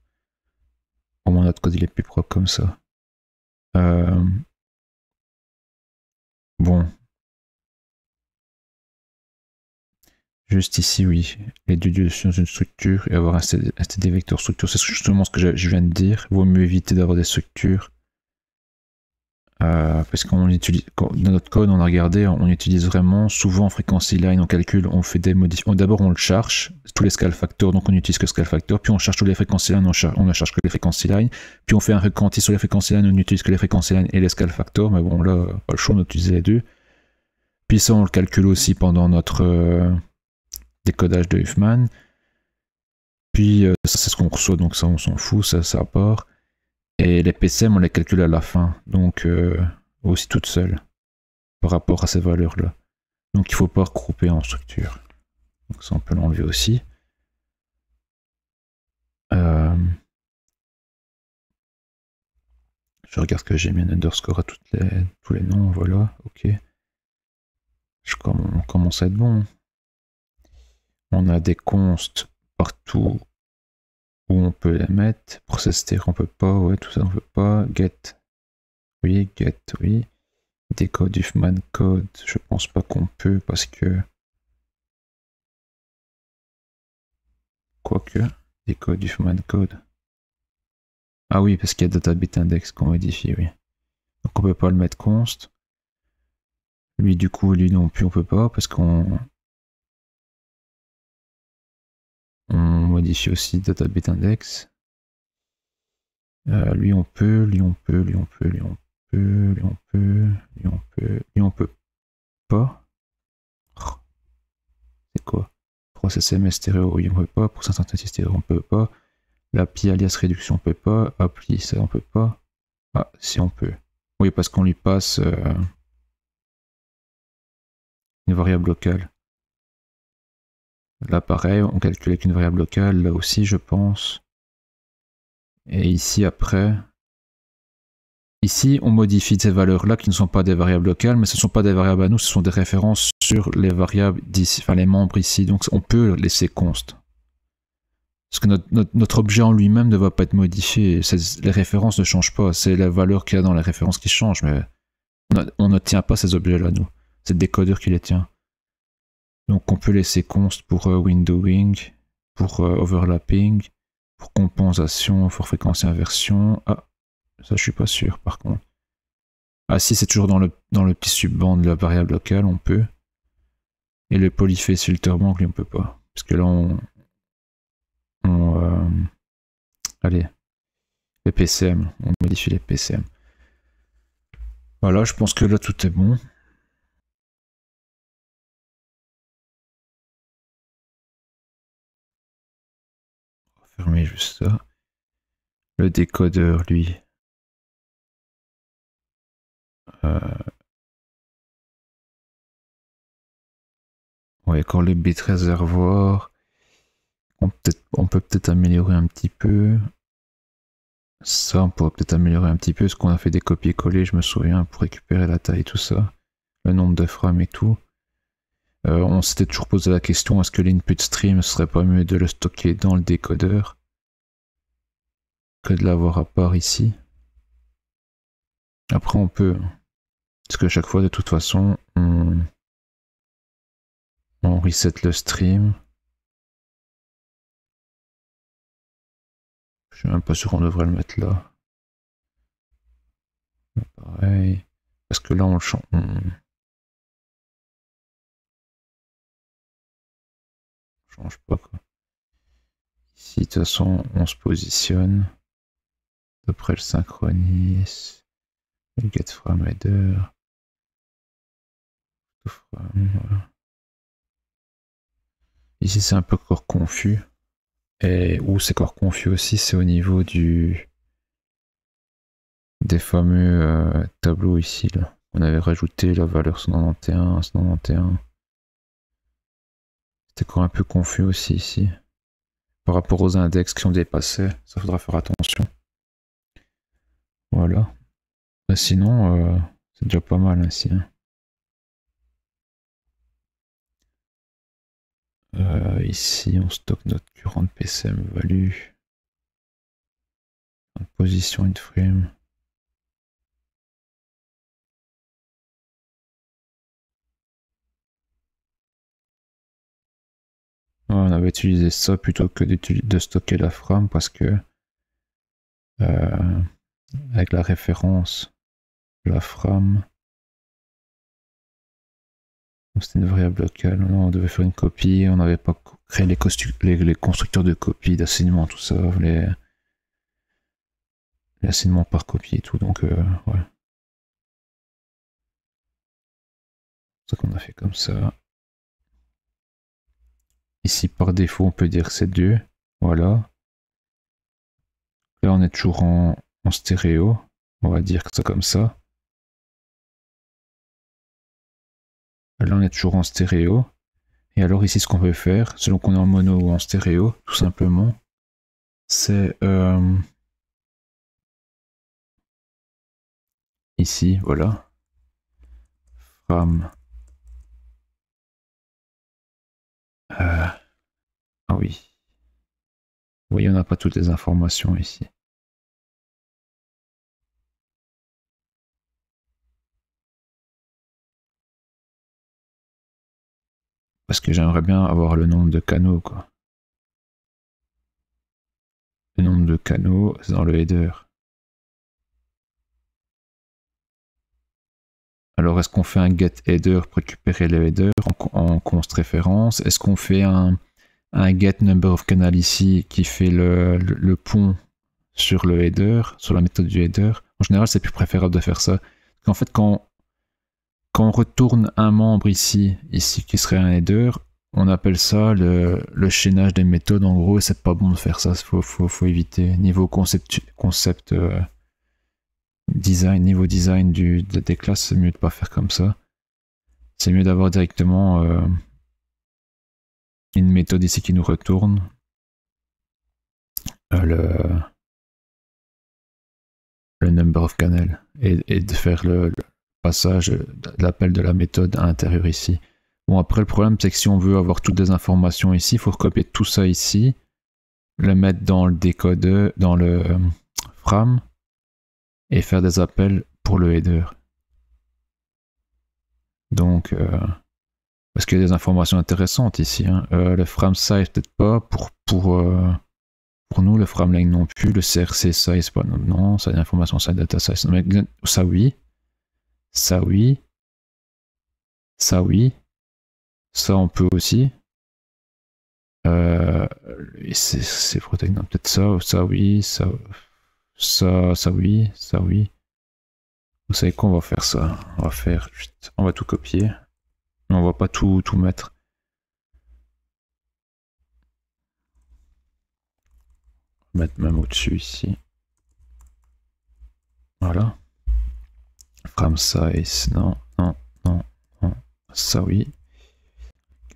Au moins notre code il est plus propre comme ça. Bon. Juste ici, oui. Les deux sur une structure et avoir un std vecteur structure. C'est justement ce que je viens de dire. Il vaut mieux éviter d'avoir des structures. Parce qu'on utilise, dans notre code, on a regardé, on utilise vraiment souvent frequency line, on calcule, on fait des modifications. D'abord, on le charge, tous les scale factors, donc on utilise que scale factor, puis on charge tous les frequency line, on ne charge que les frequency line, puis on fait un requanti sur les frequency line, on n'utilise que les frequency line et les scale factor, mais bon, là, pas le choix, on utilise les deux. Puis ça, on le calcule aussi pendant notre décodage de Huffman. Puis ça, c'est ce qu'on reçoit, donc ça, on s'en fout, ça part. Et les PCM, on les calcule à la fin, donc aussi toutes seules, par rapport à ces valeurs-là. Donc il ne faut pas regrouper en structure. Donc ça, on peut l'enlever aussi. Je regarde que j'ai mis un underscore à tous les noms, voilà, ok. On commence à être bon. On a des consts partout où on peut les mettre. Process-state, on peut pas, ouais, tout ça on peut pas. Get, oui, Decode Huffman code, je pense pas qu'on peut parce que. Quoique, Decode Huffman code. Ah oui, parce qu'il y a databit index qu'on modifie, oui. Donc on peut pas le mettre const. Lui du coup, lui non plus on peut pas parce qu'on modifie aussi databit index. Lui on peut, lui on peut, lui on peut, lui on peut, lui on peut, lui on peut, lui on peut pas. quoi. Process MS stéréo, oui, on peut pas. Pour certains tests stéréo, on peut pas. L'API alias réduction, on peut pas. Appli, ça, on peut pas. Ah, si, on peut. Oui, parce qu'on lui passe une variable locale. Là, pareil, on calcule avec une variable locale. Là aussi, je pense. Et ici, après... Ici, on modifie ces valeurs-là qui ne sont pas des variables locales, mais ce ne sont pas des variables à nous, ce sont des références sur les variables d'ici, enfin les membres ici. Donc on peut laisser const. Parce que notre objet en lui-même ne va pas être modifié. Les références ne changent pas. C'est la valeur qu'il y a dans les références qui change, mais on ne tient pas ces objets-là, nous. C'est le décodeur qui les tient. Donc on peut laisser const pour windowing, pour overlapping, pour compensation, pour fréquence inversion. Ah, ça je suis pas sûr par contre. Ah si, c'est toujours dans le petit subband de la variable locale, on peut. Et le polyface filter bank, lui on peut pas. Parce que là allez, les PCM, on modifie les PCM. Voilà, je pense que là tout est bon. On va fermer juste ça. Le décodeur, lui. Ouais, quand les bits réservoirs, on peut peut-être améliorer un petit peu. Ça, on pourrait peut-être améliorer un petit peu, parce qu'on a fait des copier-coller, je me souviens, pour récupérer la taille, tout ça. Le nombre de frames et tout. On s'était toujours posé la question, est-ce que l'input stream serait pas mieux de le stocker dans le décodeur que de l'avoir à part ici. Après on peut, parce que chaque fois de toute façon on reset le stream. Je suis même pas sûr qu'on devrait le mettre là. Mais pareil, parce que là on le change. Change pas quoi. Ici de toute façon on se positionne. Après le synchronise. Le get from header. Voilà. Ici c'est un peu encore confus. Et où c'est encore confus aussi, c'est au niveau des fameux tableaux ici là. On avait rajouté la valeur 191, 191. C'était encore un peu confus aussi ici. Par rapport aux index qui ont dépassé, ça faudra faire attention. Voilà. Mais sinon, c'est déjà pas mal ici. Hein. Ici, on stocke notre current PCM value. Position in frame. On avait utilisé ça plutôt que de stocker la frame parce que avec la référence de la frame, c'était une variable locale. On devait faire une copie, on n'avait pas créé les constructeurs de copie, d'assignement, tout ça, les assignements par copie et tout, donc ouais. C'est ça qu'on a fait comme ça. Ici par défaut on peut dire que c'est 2, voilà. Là on est toujours en stéréo, on va dire que c'est comme ça. Là on est toujours en stéréo. Et alors ici ce qu'on peut faire, selon qu'on est en mono ou en stéréo, tout simplement, c'est ici, voilà. From. Ah oui. Vous voyez, on n'a pas toutes les informations ici. Parce que j'aimerais bien avoir le nombre de canaux, quoi. Le nombre de canaux, c'est dans le header. Alors, est-ce qu'on fait un get header pour récupérer le header en const référence? Est-ce qu'on fait un get number of canal ici qui fait le pont sur le header, sur la méthode du header? En général, c'est plus préférable de faire ça. Parce qu'en fait, quand on retourne un membre ici qui serait un header, on appelle ça le chaînage des méthodes. En gros, c'est pas bon de faire ça. Faut éviter. Niveau concept design, niveau design des classes, c'est mieux de pas faire comme ça. C'est mieux d'avoir directement une méthode ici qui nous retourne le number of canal et de faire le passage, l'appel de la méthode à l'intérieur ici. Bon, après, le problème, c'est que si on veut avoir toutes les informations ici, il faut recopier tout ça ici, le mettre dans le décodeur, dans le fram, et faire des appels pour le header. Donc, parce qu'il y a des informations intéressantes ici. Hein. Le frame size, peut-être pas, pour nous, le frame length non plus, le CRC size, pas, non, ça a des informations size, data size. Mais ça oui, ça oui, ça oui. Ça, on peut aussi. C'est protect, peut-être ça oui, ça oui, ça oui. Vous savez quoi, on va faire ça. On va faire, on va tout copier. Mais on va pas tout mettre. On va mettre même au-dessus ici. Voilà. Frame size, non. Ça oui.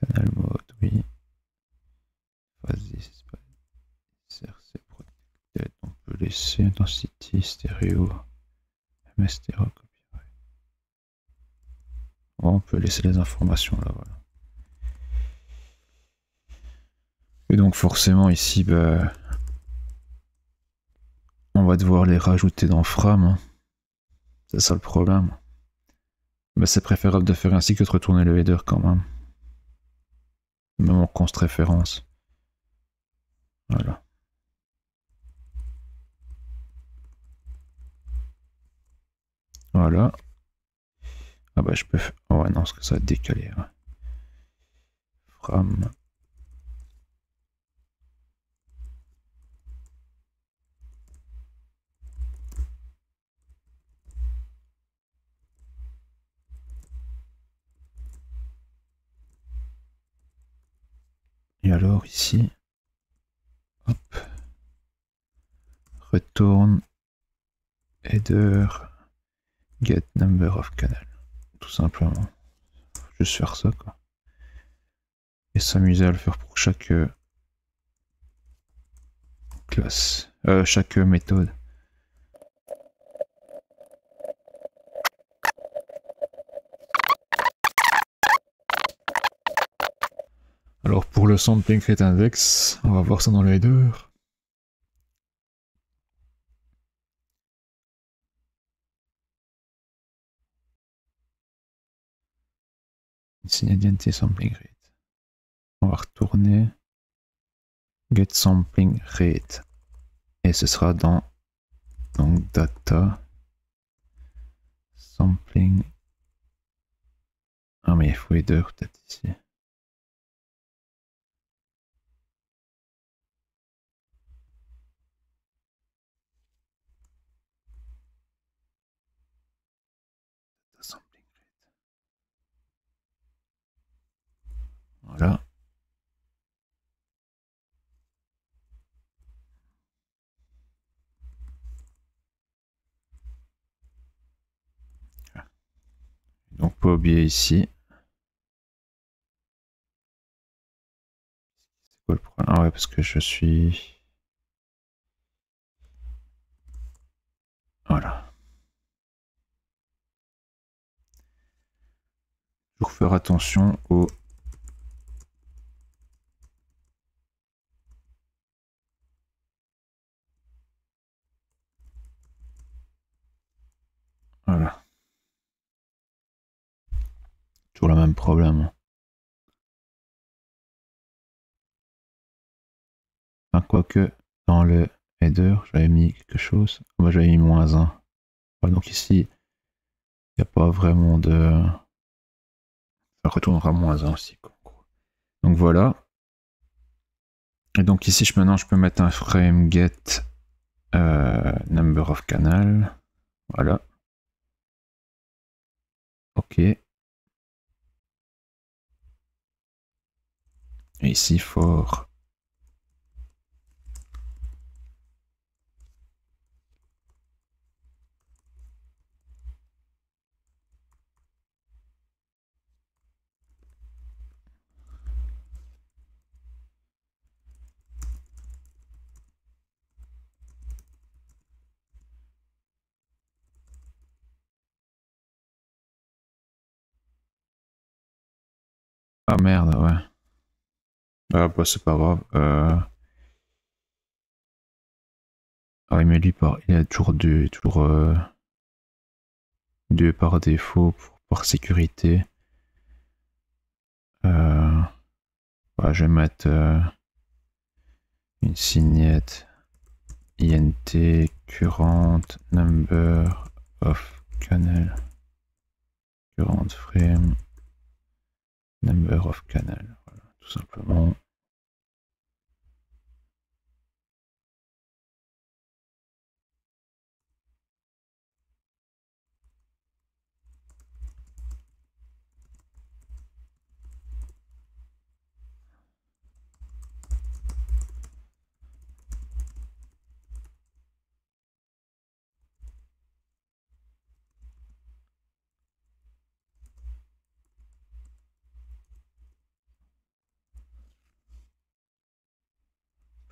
Canal mode, oui. Vas-y, CRC protected, on peut laisser intensity, stéréo, MS stéréo, copyright. On peut laisser les informations là, voilà. Et donc forcément ici, bah, on va devoir les rajouter dans Fram. Hein. C'est ça le problème. Bah, c'est préférable de faire ainsi que de retourner le header quand même. Même en const référence. Voilà. Voilà. Ah bah je peux... Oh ouais non, parce que ça va décaler. Ouais. Fram. Et alors ici, hop, retourne header get number of canal, tout simplement. Faut juste faire ça quoi. Et s'amuser à le faire pour chaque classe, chaque méthode. Alors pour le sampling rate index, on va voir ça dans le header. Incident sampling rate. On va retourner get sampling rate et ce sera dans donc data sampling. Ah mais il faut header peut-être ici. Voilà. Donc pas oublier ici. C'est quoi le problème? Ah ouais, parce que je suis... Voilà. Toujours faire attention au... Voilà. Toujours le même problème. Enfin, quoique, dans le header, j'avais mis quelque chose. Moi, j'avais mis -1. Ouais, donc ici, il n'y a pas vraiment de... Ça retournera -1 aussi. Quoi. Donc voilà. Et donc ici, maintenant, je peux mettre un frame get number of canal. Voilà. Ok. Et ici, fort. Ah merde, ouais. Ah bah c'est pas grave. Ah oui, mais lui, il a toujours deux par défaut par sécurité. Ouais, je vais mettre une signette int current number of canal current frame number of canal. Voilà, tout simplement.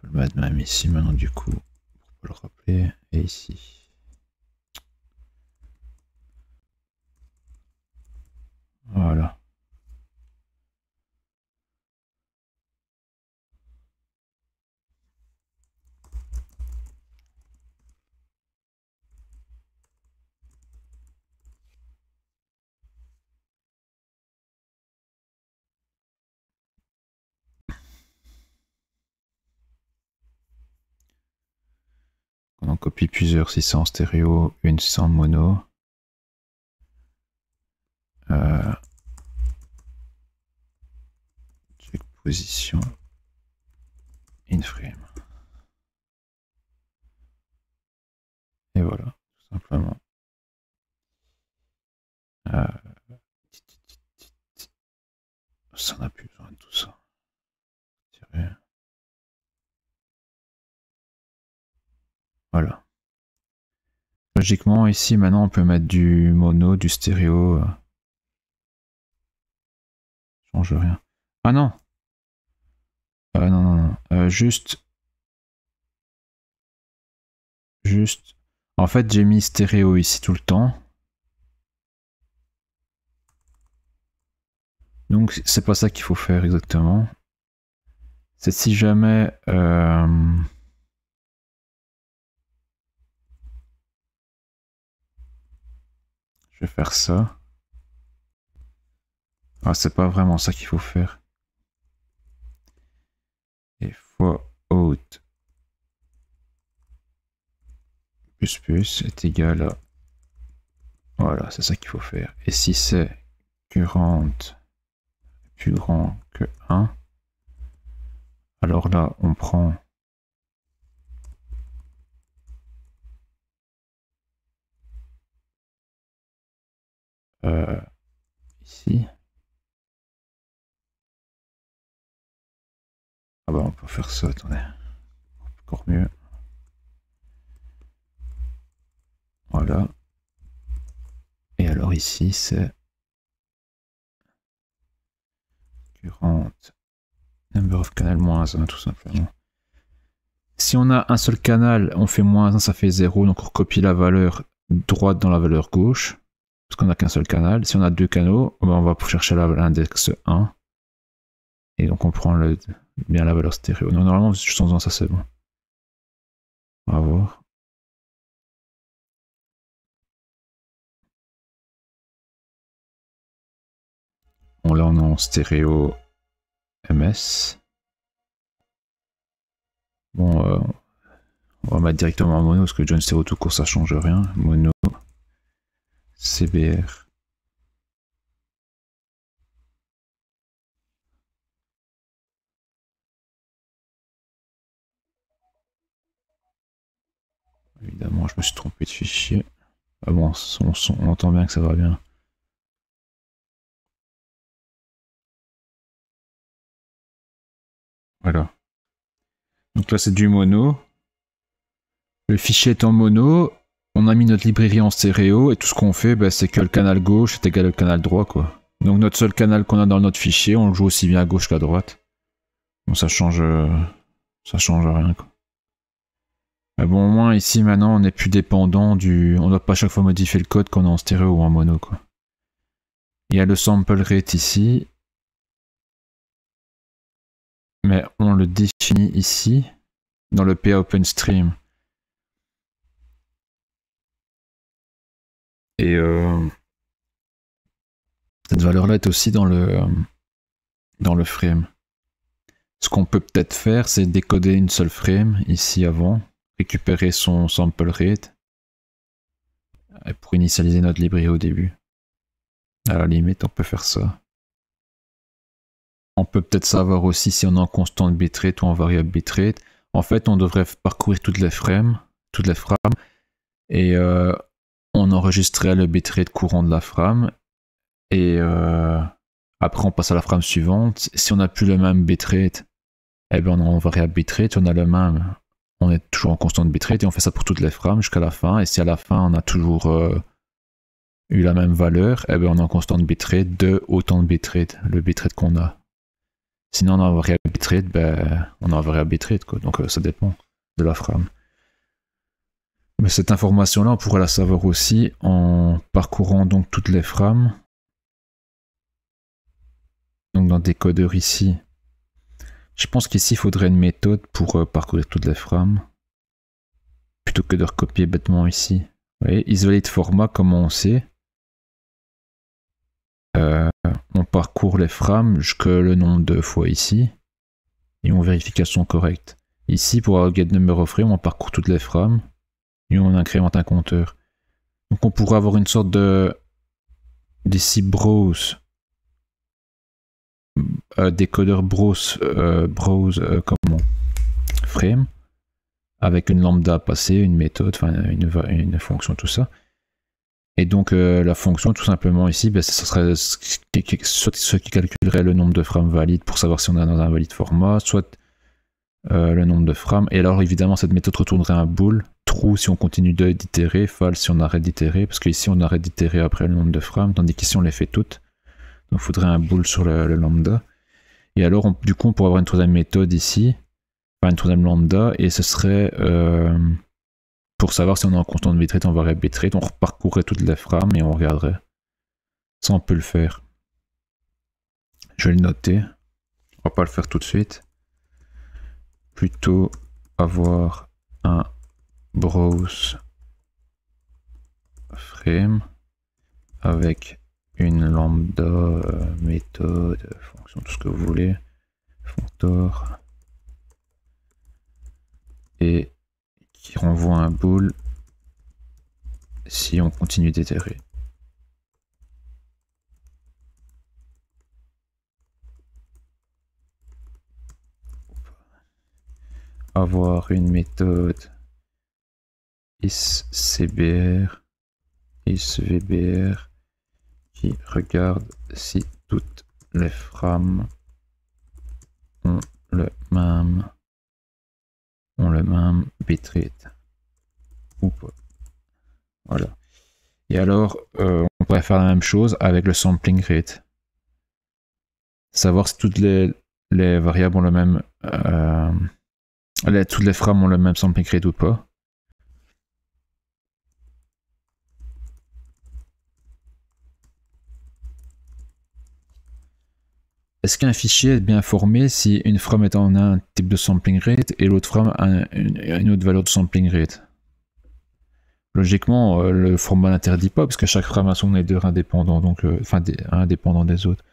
Je peux le mettre même ici maintenant du coup pour le rappeler et ici. Voilà. On en copie plusieurs si c'est en stéréo, une si c'est en mono. Check position in frame. Et voilà, tout simplement. Ça n'a plus besoin de tout ça. Voilà. Logiquement, ici, maintenant, on peut mettre du mono, du stéréo. Change rien. Ah non! Non, non, non. Juste. En fait, j'ai mis stéréo ici tout le temps. Donc, c'est pas ça qu'il faut faire exactement. C'est si jamais. Je vais faire ça. Ah, c'est pas vraiment ça qu'il faut faire. Et fois out plus est égal à. Voilà, c'est ça qu'il faut faire. Et si c'est current plus grand que 1, alors là, on prend ici. Ah bah on peut faire ça, attendez. Encore mieux. Voilà. Et alors ici, c'est current number of canal moins 1, tout simplement. Si on a un seul canal, on fait moins 1, ça fait 0, donc on recopie la valeur droite dans la valeur gauche, parce qu'on n'a qu'un seul canal. Si on a deux canaux, on va chercher l'index 1, et donc on prend bien la valeur stéréo. Donc normalement, juste en faisant ça, c'est bon. On va voir. Bon, là on est en stéréo MS. Bon, on va mettre directement en mono parce que John Stéréo tout court ça change rien. Mono, CBR. Évidemment, je me suis trompé de fichier. Ah bon, on entend bien que ça va bien. Voilà. Donc là c'est du mono. Le fichier est en mono. On a mis notre librairie en stéréo et tout ce qu'on fait, bah, c'est que le canal gauche est égal au canal droit, quoi. Donc notre seul canal qu'on a dans notre fichier, on le joue aussi bien à gauche qu'à droite. Donc ça change rien, quoi. Mais bon, au moins ici maintenant on n'est plus dépendant du... On ne doit pas à chaque fois modifier le code qu'on est en stéréo ou en mono, quoi. Il y a le sample rate ici. Mais on le définit ici, dans le PA OpenStream. Et cette valeur-là est aussi dans le frame. Ce qu'on peut peut-être faire, c'est décoder une seule frame ici avant, récupérer son sample rate pour initialiser notre librairie au début. À la limite, on peut faire ça. On peut peut-être savoir aussi si on est en constante bitrate ou en variable bitrate. En fait, on devrait parcourir toutes les frames, et on enregistrerait le bitrate courant de la frame, et après on passe à la frame suivante. Si on n'a plus le même bitrate, eh bien on est en variable bitrate, on a le même, on est toujours en constante bitrate, et on fait ça pour toutes les frames jusqu'à la fin, et si à la fin on a toujours eu la même valeur, eh bien on est en constante bitrate de autant de bitrate, le bitrate qu'on a. Sinon on a en variable bitrate, ben on a en variable bitrate, quoi, donc ça dépend de la frame. Mais cette information-là, on pourrait la savoir aussi en parcourant donc toutes les frames. Donc dans décodeur ici, je pense qu'ici il faudrait une méthode pour parcourir toutes les frames, plutôt que de recopier bêtement ici. Vous voyez, isValid format, comment on sait, on parcourt les frames jusqu'à le nombre de fois ici, et on vérifie qu'elles sont correctes. Ici, pour get number of frame, on parcourt toutes les frames, et on incrémente un compteur. Donc on pourrait avoir une sorte de... d'ici browse, décodeur browse, comment, frame, avec une lambda à passer, une méthode, enfin une fonction, tout ça. Et donc la fonction, tout simplement ici, ben, ça serait ce qui calculerait le nombre de frames valides pour savoir si on est dans un valide format, soit le nombre de frames. Et alors évidemment cette méthode retournerait un bool, true si on continue d'itérer, false si on arrête d'itérer, parce qu'ici on arrête d'itérer après le nombre de frames, tandis qu'ici on les fait toutes. Donc il faudrait un bool sur le lambda. Et alors du coup on pourrait avoir une troisième méthode ici, enfin une troisième lambda, et ce serait pour savoir si on est en constante bitrate, en variable bitrate, on reparcourrait toutes les frames et on regarderait. Ça on peut le faire. Je vais le noter. On va pas le faire tout de suite. Plutôt avoir un browse frame avec une lambda, méthode, fonction, tout ce que vous voulez, functor, et qui renvoie un bool si on continue d'itérer. Avoir une méthode isCBR, isVBR, qui regarde si toutes les frames ont le même bitrate ou pas. Voilà. Et alors, on pourrait faire la même chose avec le sampling rate. Savoir si toutes les variables ont le même... toutes les frames ont le même sampling rate ou pas. Est-ce qu'un fichier est bien formé si une frame est en un type de sampling rate et l'autre frame a une autre valeur de sampling rate? Logiquement, le format n'interdit pas, parce que chaque frame a son header indépendant, donc, enfin indépendant des autres.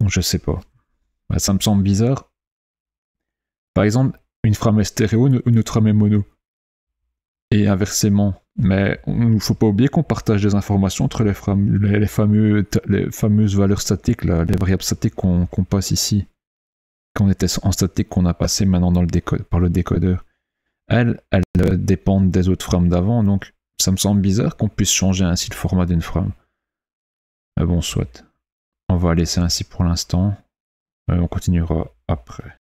Donc je sais pas. Bah, ça me semble bizarre. Par exemple, une frame est stéréo, une autre frame est mono. Et inversement. Mais il ne faut pas oublier qu'on partage des informations entre les frames, les fameuses valeurs statiques, là, les variables statiques qu'on passe ici. Qu'on était en statique, qu'on a passé maintenant dans par le décodeur. Elles dépendent des autres frames d'avant, donc ça me semble bizarre qu'on puisse changer ainsi le format d'une frame. Mais bon, soit. On va laisser ainsi pour l'instant. On continuera après.